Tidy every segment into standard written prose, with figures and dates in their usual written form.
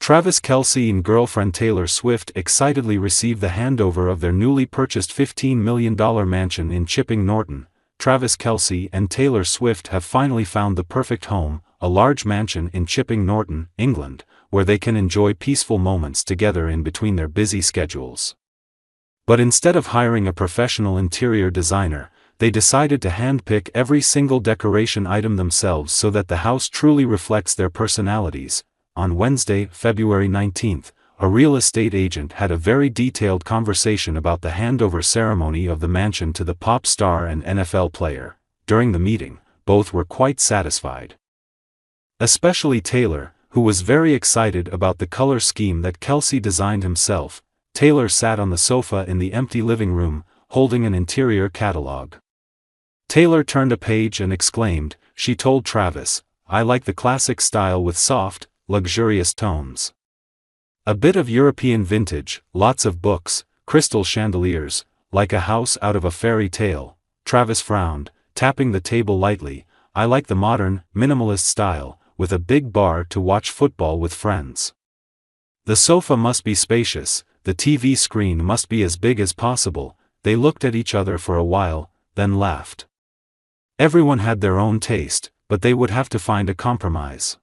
Travis Kelce and girlfriend Taylor Swift excitedly received the handover of their newly purchased $15 million mansion in Chipping Norton. Travis Kelce and Taylor Swift have finally found the perfect home, a large mansion in Chipping Norton, England, where they can enjoy peaceful moments together in between their busy schedules. But instead of hiring a professional interior designer, they decided to handpick every single decoration item themselves so that the house truly reflects their personalities. On Wednesday, February 19, a real estate agent had a very detailed conversation about the handover ceremony of the mansion to the pop star and NFL player. During the meeting, both were quite satisfied. Especially Taylor, who was very excited about the color scheme that Kelce designed himself. Taylor sat on the sofa in the empty living room, holding an interior catalog. Taylor turned a page and exclaimed, she told Travis, "I like the classic style with soft, luxurious tones. A bit of European vintage, lots of books, crystal chandeliers, like a house out of a fairy tale." Travis frowned, tapping the table lightly. "I like the modern, minimalist style, with a big bar to watch football with friends. The sofa must be spacious, the TV screen must be as big as possible." They looked at each other for a while, then laughed. Everyone had their own taste, but they would have to find a compromise.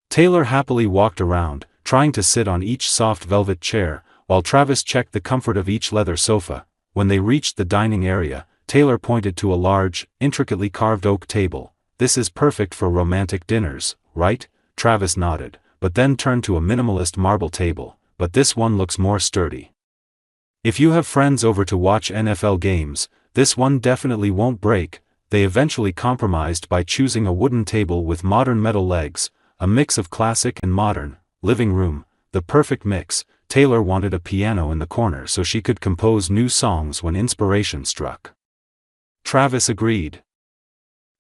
Taylor happily walked around, trying to sit on each soft velvet chair, while Travis checked the comfort of each leather sofa. When they reached the dining area, Taylor pointed to a large, intricately carved oak table. "This is perfect for romantic dinners, right?" Travis nodded, but then turned to a minimalist marble table. "But this one looks more sturdy. If you have friends over to watch NFL games, this one definitely won't break." They eventually compromised by choosing a wooden table with modern metal legs, a mix of classic and modern. Living room, the perfect mix. Taylor wanted a piano in the corner so she could compose new songs when inspiration struck. Travis agreed.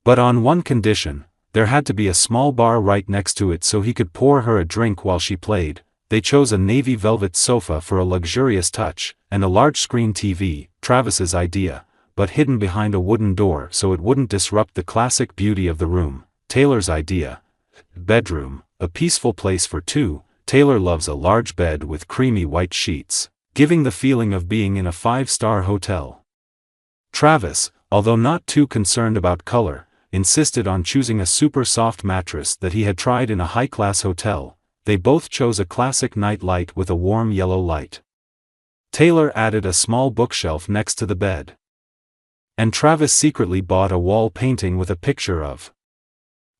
But on one condition: there had to be a small bar right next to it so he could pour her a drink while she played. They chose a navy velvet sofa for a luxurious touch, and a large screen TV, Travis's idea, but hidden behind a wooden door so it wouldn't disrupt the classic beauty of the room. Taylor's idea: bedroom, a peaceful place for two. Taylor loves a large bed with creamy white sheets, giving the feeling of being in a five-star hotel. Travis, although not too concerned about color, insisted on choosing a super soft mattress that he had tried in a high-class hotel. They both chose a classic night light with a warm yellow light. Taylor added a small bookshelf next to the bed. And Travis secretly bought a wall painting with a picture of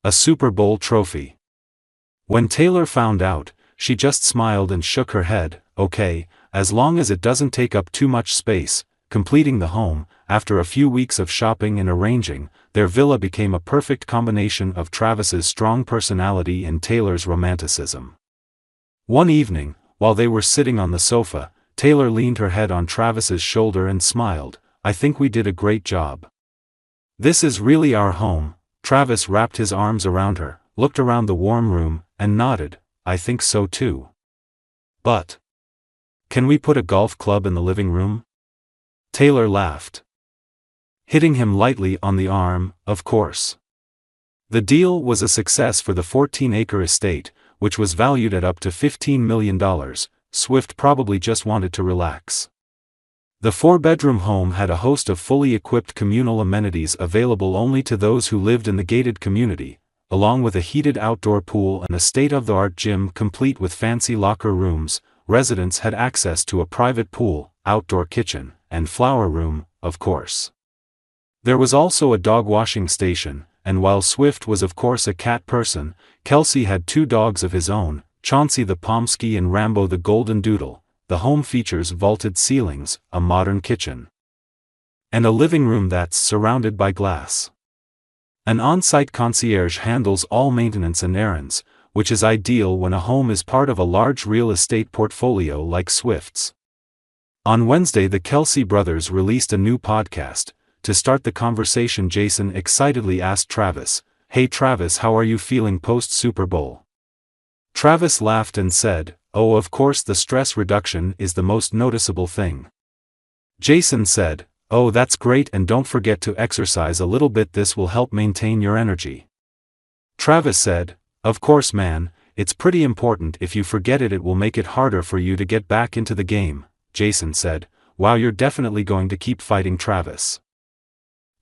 a Super Bowl trophy. When Taylor found out, she just smiled and shook her head. "Okay, as long as it doesn't take up too much space." Completing the home, after a few weeks of shopping and arranging, their villa became a perfect combination of Travis's strong personality and Taylor's romanticism. One evening, while they were sitting on the sofa, Taylor leaned her head on Travis's shoulder and smiled. "I think we did a great job. This is really our home." Travis wrapped his arms around her, looked around the warm room, and nodded. "I think so too. But can we put a golf club in the living room?" Taylor laughed, hitting him lightly on the arm. "Of course." The deal was a success for the 14-acre estate, which was valued at up to $15 million. Swift probably just wanted to relax. The four-bedroom home had a host of fully equipped communal amenities available only to those who lived in the gated community, along with a heated outdoor pool and a state-of-the-art gym complete with fancy locker rooms. Residents had access to a private pool, outdoor kitchen, and flower room, of course. There was also a dog washing station, and while Swift was of course a cat person, Kelce had two dogs of his own, Chauncey the Pomsky and Rambo the Golden Doodle. The home features vaulted ceilings, a modern kitchen, and a living room that's surrounded by glass. An on-site concierge handles all maintenance and errands, which is ideal when a home is part of a large real estate portfolio like Swift's. On Wednesday, the Kelce brothers released a new podcast. To start the conversation, Jason excitedly asked Travis, "Hey Travis, how are you feeling post-Super Bowl?" Travis laughed and said, "Oh, of course, the stress reduction is the most noticeable thing." Jason said, "Oh, that's great, and don't forget to exercise a little bit, this will help maintain your energy." Travis said, "Of course man, It's pretty important. If you forget it, it will make it harder for you to get back into the game, Jason said. Wow, you're definitely going to keep fighting Travis.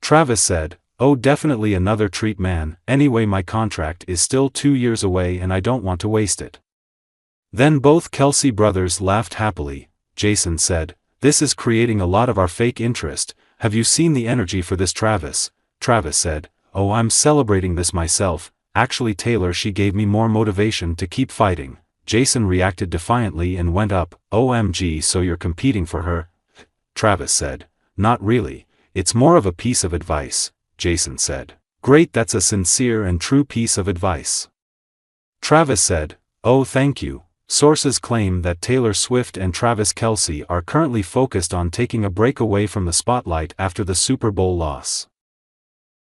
Travis said, oh, definitely another treat, man. Anyway, my contract is still 2 years away and I don't want to waste it. Then both Kelce brothers laughed happily. Jason said, this is creating a lot of our fake interest. Have you seen the energy for this, Travis? Travis said, oh, I'm celebrating this myself. Actually, Taylor, she gave me more motivation to keep fighting. Jason reacted defiantly and went up. OMG, so you're competing for her? Travis said, not really. It's more of a piece of advice, Jason said. Great, that's a sincere and true piece of advice. Travis said, oh, thank you. Sources claim that Taylor Swift and Travis Kelce are currently focused on taking a break away from the spotlight after the Super Bowl loss.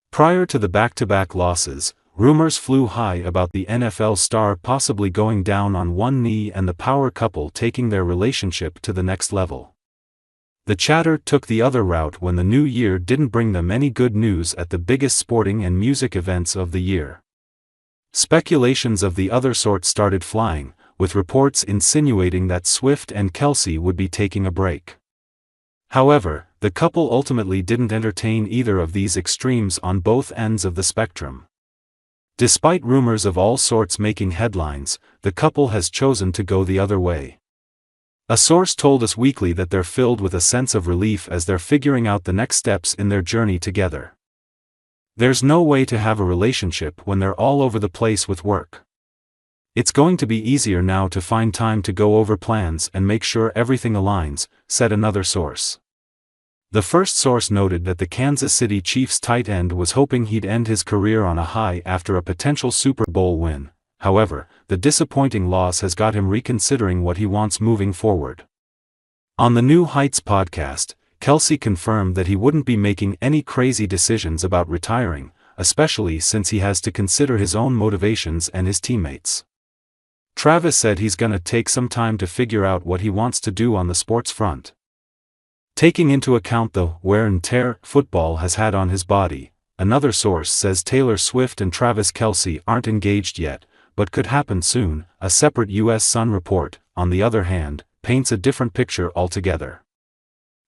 Prior to the back-to-back losses, rumors flew high about the NFL star possibly going down on one knee and the power couple taking their relationship to the next level. The chatter took the other route when the new year didn't bring them any good news at the biggest sporting and music events of the year. Speculations of the other sort started flying, with reports insinuating that Swift and Kelce would be taking a break. However, the couple ultimately didn't entertain either of these extremes on both ends of the spectrum. Despite rumors of all sorts making headlines, the couple has chosen to go the other way. A source told Us Weekly that they're filled with a sense of relief as they're figuring out the next steps in their journey together. There's no way to have a relationship when they're all over the place with work. It's going to be easier now to find time to go over plans and make sure everything aligns, said another source. The first source noted that the Kansas City Chiefs tight end was hoping he'd end his career on a high after a potential Super Bowl win. However, the disappointing loss has got him reconsidering what he wants moving forward. On the New Heights podcast, Kelce confirmed that he wouldn't be making any crazy decisions about retiring, especially since he has to consider his own motivations and his teammates. Travis said he's gonna take some time to figure out what he wants to do on the sports front. Taking into account the wear and tear football has had on his body, another source says Taylor Swift and Travis Kelce aren't engaged yet, but could happen soon. A separate U.S. Sun report, on the other hand, paints a different picture altogether.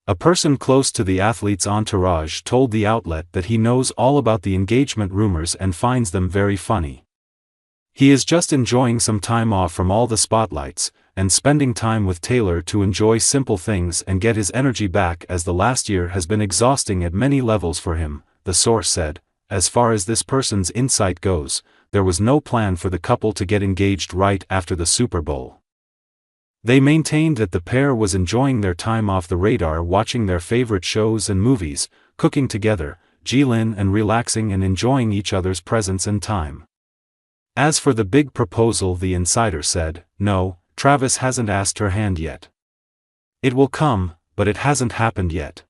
A person close to the athlete's entourage told the outlet that he knows all about the engagement rumors and finds them very funny. He is just enjoying some time off from all the spotlights, and spending time with Taylor to enjoy simple things and get his energy back, as the last year has been exhausting at many levels for him, the source said. As far as this person's insight goes, there was no plan for the couple to get engaged right after the Super Bowl. They maintained that the pair was enjoying their time off the radar, watching their favorite shows and movies, cooking together, and relaxing and enjoying each other's presence and time. As for the big proposal, the insider said, no, Travis hasn't asked her hand yet. It will come, but it hasn't happened yet.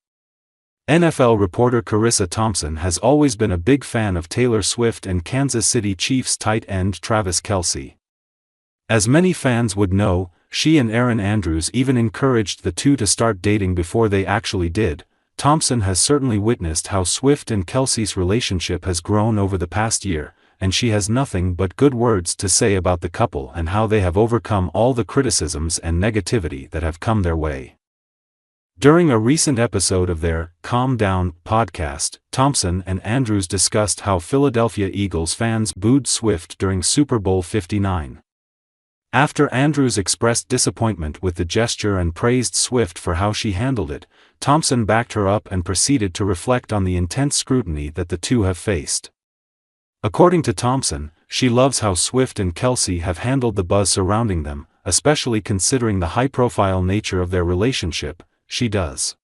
NFL reporter Carissa Thompson has always been a big fan of Taylor Swift and Kansas City Chiefs tight end Travis Kelce. As many fans would know, she and Erin Andrews even encouraged the two to start dating before they actually did. Thompson has certainly witnessed how Swift and Kelce's relationship has grown over the past year, and she has nothing but good words to say about the couple and how they have overcome all the criticisms and negativity that have come their way. During a recent episode of their Calm Down podcast, Thompson and Andrews discussed how Philadelphia Eagles fans booed Swift during Super Bowl 59. After Andrews expressed disappointment with the gesture and praised Swift for how she handled it, Thompson backed her up and proceeded to reflect on the intense scrutiny that the two have faced. According to Thompson, she loves how Swift and Kelce have handled the buzz surrounding them, especially considering the high-profile nature of their relationship. She does.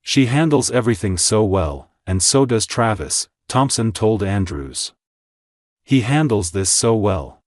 She handles everything so well, and so does Travis, Thompson told Andrews. He handles this so well.